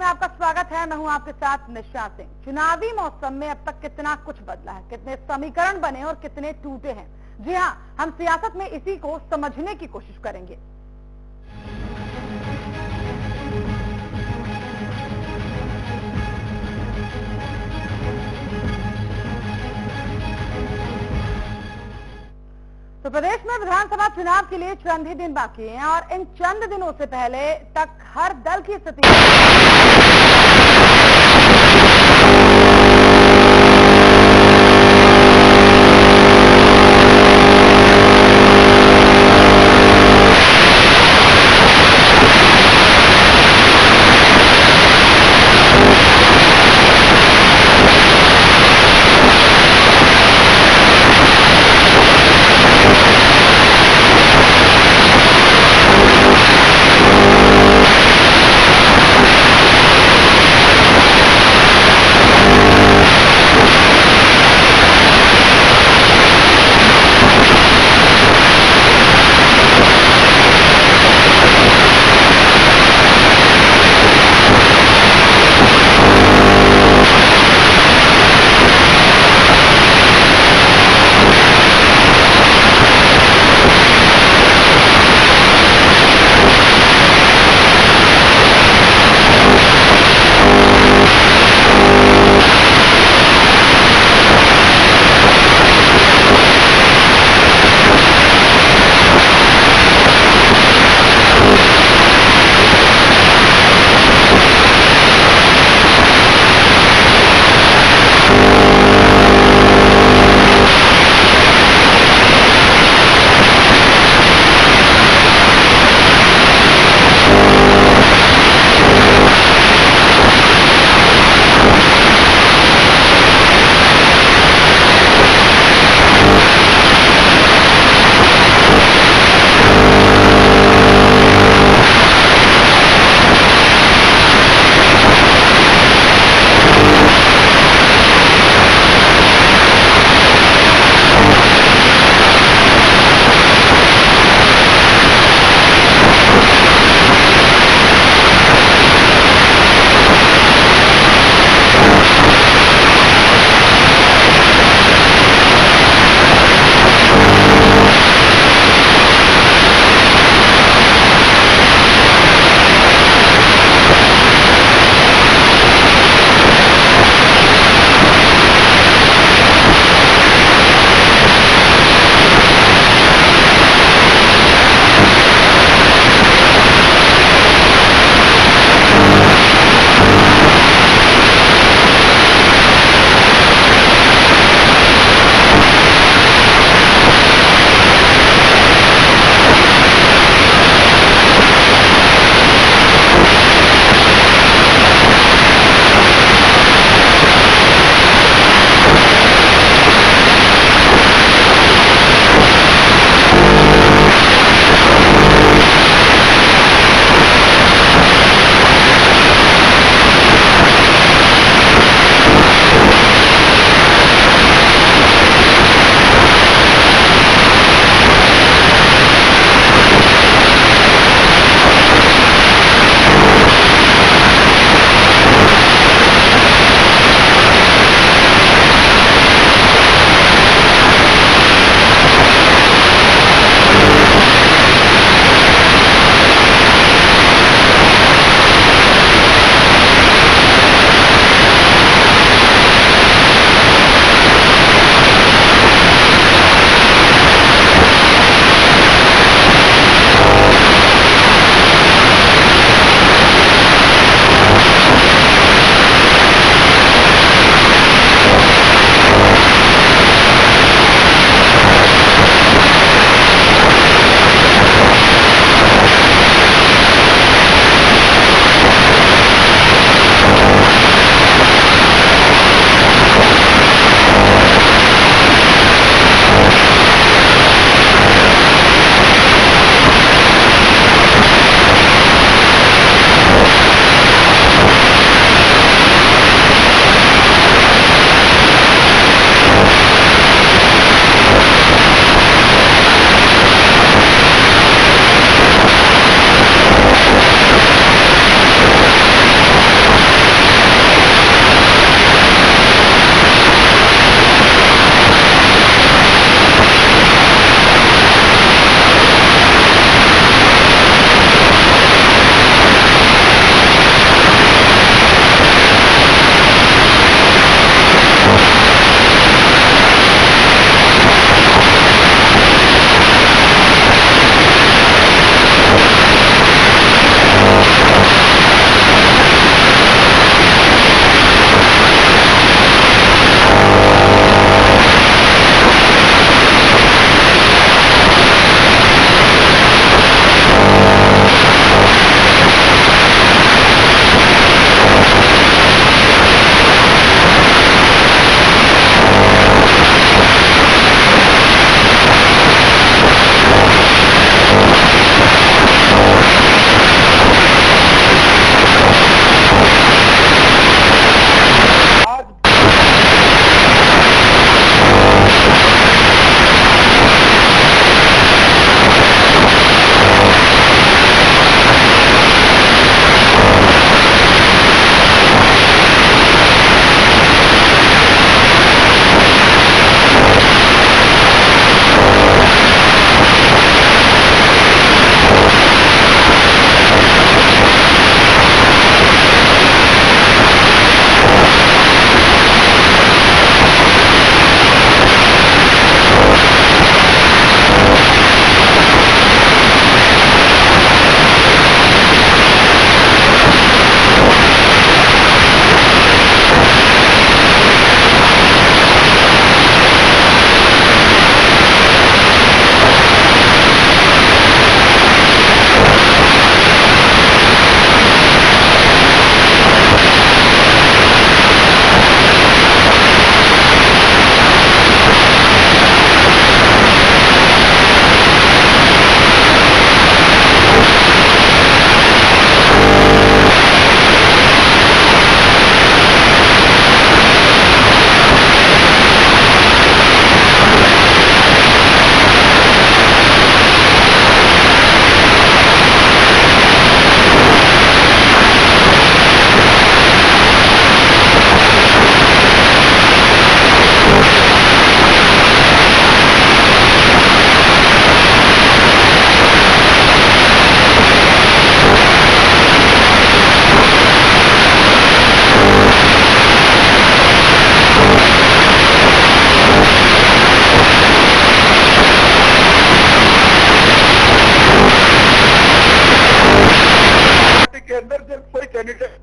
आपका स्वागत है। मैं हूं आपके साथ निशा सिंह। चुनावी मौसम में अब तक कितना कुछ बदला है, कितने समीकरण बने और कितने टूटे हैं। जी हां, हम सियासत में इसी को समझने की कोशिश करेंगे। तो प्रदेश में विधानसभा चुनाव के लिए चंद ही दिन बाकी हैं और इन चंद दिनों से पहले तक हर दल की स्थिति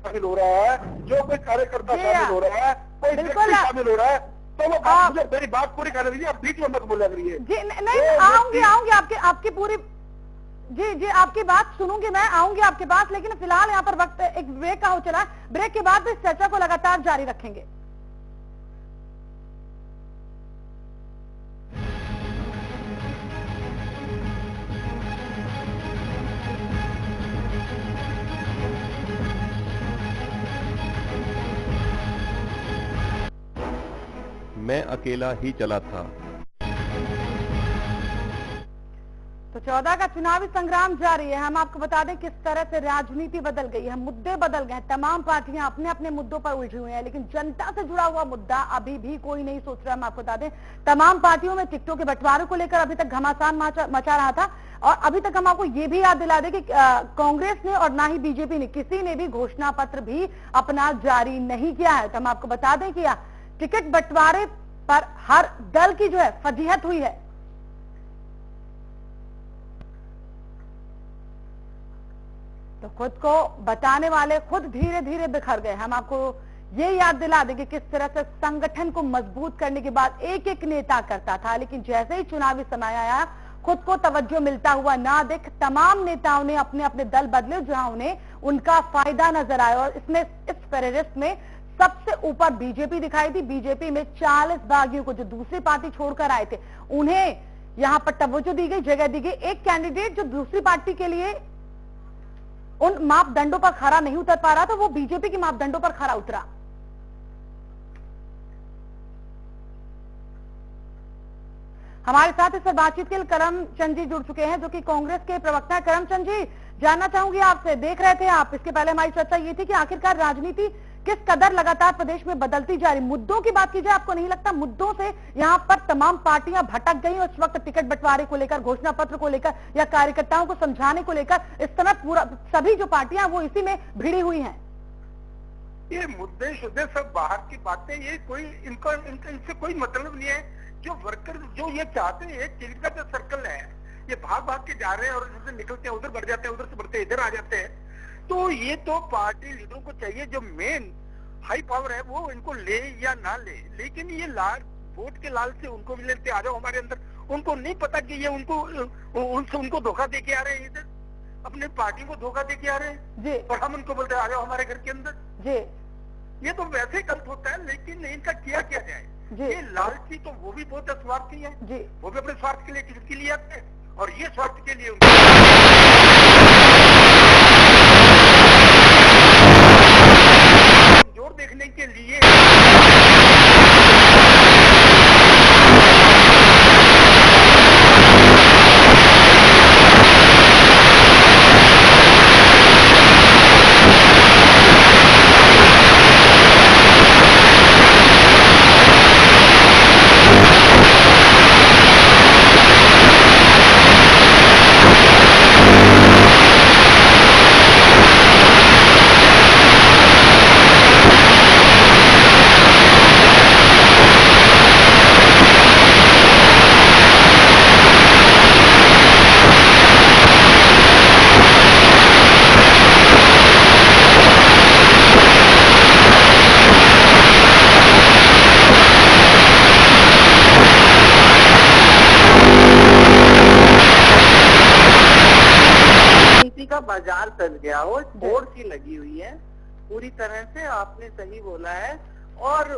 शामिल हो रहा है, जो कोई कार्यकर्ता शामिल हो रहा है, कोई व्यक्ति शामिल हो रहा है, तो वो मुझे मेरी बात पूरी करने दीजिए, आप बीच में मत बोला करिए। जी नहीं, आऊंगी आपकी पूरी, जी आपकी बात सुनूंगी, मैं आऊंगी आपके पास, लेकिन फिलहाल यहाँ पर वक्त एक ब्रेक का हो चला है। ब्रेक के बाद इस चर्चा को लगातार जारी रखेंगे। मैं अकेला ही चला था। तो 14 का चुनावी संग्राम जारी है। हम आपको बता दें किस तरह से राजनीति बदल गई है, मुद्दे बदल गए। तमाम पार्टियां अपने अपने मुद्दों पर उलझी हुई हैं, लेकिन जनता से जुड़ा हुआ मुद्दा अभी भी कोई नहीं सोच रहा। हम आपको बता दें तमाम पार्टियों में टिकटों के बंटवारे को लेकर अभी तक घमासान मचा रहा था, और अभी तक हम आपको ये भी याद दिला दें कि कांग्रेस ने और ना ही बीजेपी ने किसी ने भी घोषणा पत्र भी अपना जारी नहीं किया है। तो हम आपको बता दें कि टिकट बंटवारे पर हर दल की जो है फजीहत हुई है। तो खुद को बताने वाले खुद धीरे धीरे बिखर गए। हम आपको ये याद दिला दें कि किस तरह से संगठन को मजबूत करने के बाद एक एक नेता करता था, लेकिन जैसे ही चुनावी समय आया खुद को तवज्जो मिलता हुआ ना दिख तमाम नेताओं ने अपने अपने दल बदले, जहां उन्हें उनका फायदा नजर आया। और इसमें इस फेहरिस्त में सबसे ऊपर बीजेपी दिखाई दी। बीजेपी में 40 बागियों को जो दूसरी पार्टी छोड़कर आए थे उन्हें यहां पर तवज्जो दी गई, जगह दी गई। एक कैंडिडेट जो दूसरी पार्टी के लिए उन मापदंडों पर खरा नहीं उतर पा रहा था, वो बीजेपी के मापदंडों पर खरा उतरा। हमारे साथ इस पर बातचीत के लिए करमचंद जी जुड़ चुके हैं, जो कि कांग्रेस के प्रवक्ता हैं। करमचंद जी, जानना चाहूंगी आपसे, देख रहे थे आप, इसके पहले हमारी चर्चा ये थी कि आखिरकार राजनीति किस कदर लगातार प्रदेश में बदलती जा रही। मुद्दों की बात की जाए, आपको नहीं लगता मुद्दों से यहां पर तमाम पार्टियां भटक गई और इस वक्त टिकट बंटवारे को लेकर, घोषणा पत्र को लेकर या कार्यकर्ताओं को समझाने को लेकर इस समय पूरा सभी जो पार्टियां वो इसी में भिड़ी हुई हैं? ये मुद्दे शुद्दे सब बाहर की बातें, ये कोई इनका इनसे कोई मतलब नहीं है। जो वर्कर जो ये चाहते हैं, चिल्का का सर्कल है, ये भाग भाग के जा रहे हैं और जैसे निकलते हैं उधर बढ़ जाते हैं, उधर से बढ़ते इधर आ जाते हैं। तो ये तो पार्टी लीडरों को चाहिए, जो मेन हाई पावर है वो इनको ले या ना ले, लेकिन ये लाल वोट के लाल से उनको भी लेते आ जाओ हमारे अंदर। उनको नहीं पता कि ये उनको धोखा दे के आ रहे हैं, इधर अपने पार्टी को धोखा दे के आ रहे हैं जी, और हम उनको बोलते आ जाओ हमारे घर के अंदर जी। ये तो वैसे गलत होता है, लेकिन इनका किया जाए जी। ये लालची तो वो भी बहुत स्वार्थी है जी, वो भी अपने स्वार्थ के लिए टिकट के लिए आते हैं, और ये स्वार्थ के लिए जोर देखने के लिए का बाजार सज गया हो, बोर्ड सी लगी हुई है पूरी तरह से। आपने सही बोला है। और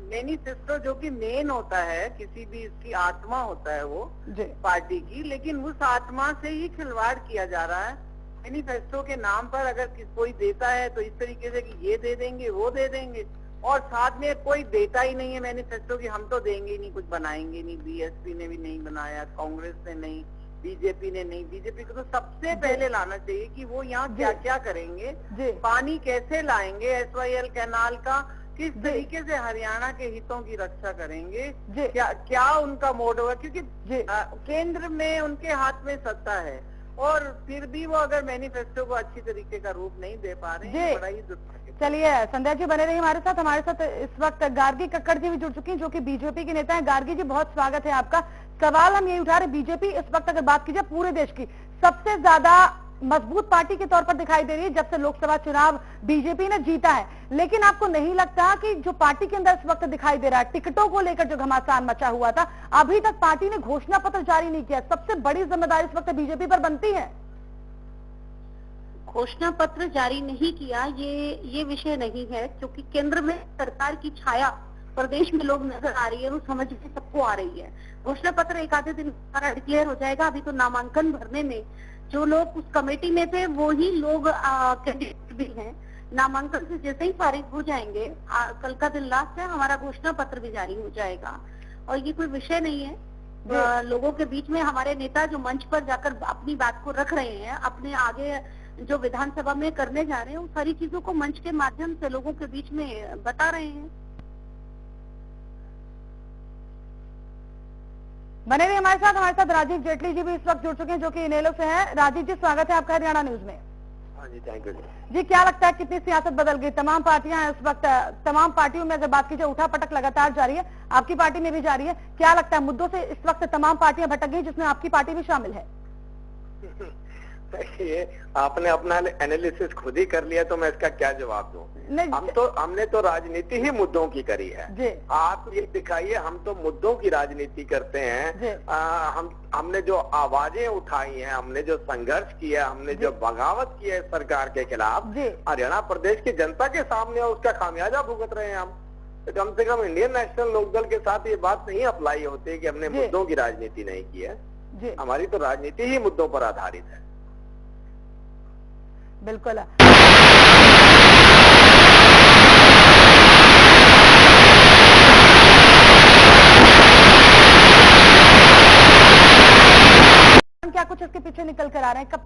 मैनिफेस्टो जो कि मेन होता है, किसी भी इसकी आत्मा होता है वो पार्टी की, लेकिन उस आत्मा से ही खिलवाड़ किया जा रहा है। मैनिफेस्टो के नाम पर अगर कोई देता है तो इस तरीके से कि ये दे देंगे वो दे देंगे, और साथ में कोई देता ही नहीं है मैनिफेस्टो की हम तो देंगे ही नहीं, कुछ बनाएंगे नहीं। बीएसपी ने भी नहीं बनाया, कांग्रेस ने नहीं, बीजेपी ने नहीं। बीजेपी को तो सबसे पहले लाना चाहिए कि वो यहाँ क्या क्या करेंगे, पानी कैसे लाएंगे, SYL कैनाल का किस तरीके से हरियाणा के हितों की रक्षा करेंगे, क्या उनका मोड होगा, क्योंकि केंद्र में उनके हाथ में सत्ता है और फिर भी वो अगर मैनिफेस्टो को अच्छी तरीके का रूप नहीं दे पा रहे हैं, बड़ा ही दुर्भाग्य। चलिए संध्या जी बने रहिए हमारे साथ इस वक्त गार्गी कक्कड़ जी भी जुड़ चुकी हैं, जो कि बीजेपी के नेता हैं। गार्गी जी बहुत स्वागत है आपका। सवाल हम यही उठा रहे, बीजेपी इस वक्त अगर बात की जाए पूरे देश की सबसे ज्यादा मजबूत पार्टी के तौर पर दिखाई दे रही है जब से लोकसभा चुनाव बीजेपी ने जीता है, लेकिन आपको नहीं लगता कि जो पार्टी के अंदर इस वक्त दिखाई दे रहा है, टिकटों को लेकर जो घमासान मचा हुआ था, अभी तक पार्टी ने घोषणा पत्र जारी नहीं किया, सबसे बड़ी जिम्मेदारी इस वक्त बीजेपी पर बनती है? घोषणा पत्र जारी नहीं किया ये विषय नहीं है, क्योंकि केंद्र में सरकार की छाया प्रदेश में लोग नजर आ रही है, वो समझ में सबको आ रही है। घोषणा पत्र एक आधे दिन डिक्लेयर हो जाएगा। अभी तो नामांकन भरने में जो लोग उस कमेटी में थे वो ही लोग कैंडिडेट भी हैं। नामांकन से जैसे ही फारिग हो जाएंगे, कल का दिन लास्ट है, हमारा घोषणा पत्र भी जारी हो जाएगा। और ये कोई विषय नहीं है। लोगों के बीच में हमारे नेता जो मंच पर जाकर अपनी बात को रख रहे हैं, अपने आगे जो विधानसभा में करने जा रहे हैं, उन सारी चीजों को मंच के माध्यम से लोगों के बीच में बता रहे हैं। बने रहिए हमारे साथ राजीव जेटली जी भी इस वक्त जुड़ चुके हैं, जो कि इनेलो से हैं। राजीव जी, स्वागत है आपका हरियाणा न्यूज में। हाँ जी, थैंक यू जी, क्या लगता है कितनी सियासत बदल गई? तमाम पार्टियां हैं इस वक्त, तमाम पार्टियों में अगर बात की जाए उठा पटक लगातार जारी है, आपकी पार्टी में भी जारी है। क्या लगता है मुद्दों से इस वक्त तमाम पार्टियां भटक गई, जिसमें आपकी पार्टी भी शामिल है? ये आपने अपना एनालिसिस खुद ही कर लिया, तो मैं इसका क्या जवाब दूं? हमने तो राजनीति ही मुद्दों की करी है। आप ये दिखाइए, हम तो मुद्दों की राजनीति करते हैं। हमने जो आवाजें उठाई हैं, हमने जो संघर्ष किया, हमने जो बगावत की है सरकार के खिलाफ, हरियाणा प्रदेश की जनता के सामने उसका खामियाजा भुगत रहे हैं हम। तो कम से कम इंडियन नेशनल लोकदल के साथ ये बात नहीं अप्लाई होती कि हमने मुद्दों की राजनीति नहीं की है। हमारी तो राजनीति ही मुद्दों पर आधारित है। बिल्कुल। क्या कुछ इसके पीछे निकल कर आ रहे हैं? कब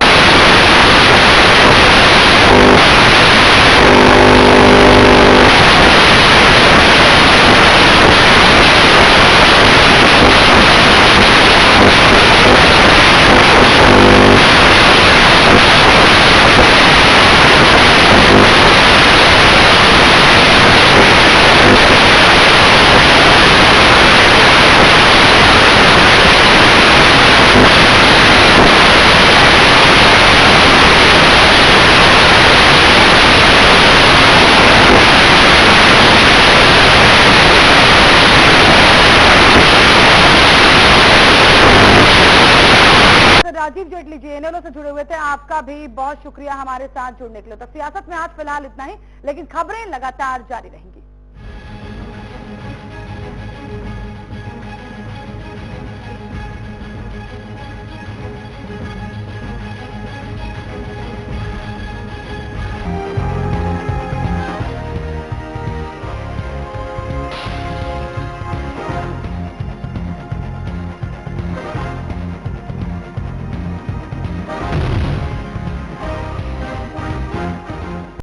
राजीव जेटली जी इनेलो से जुड़े हुए थे, आपका भी बहुत शुक्रिया हमारे साथ जुड़ने के लिए। तो सियासत में आज फिलहाल इतना ही, लेकिन खबरें लगातार जारी रहेंगी।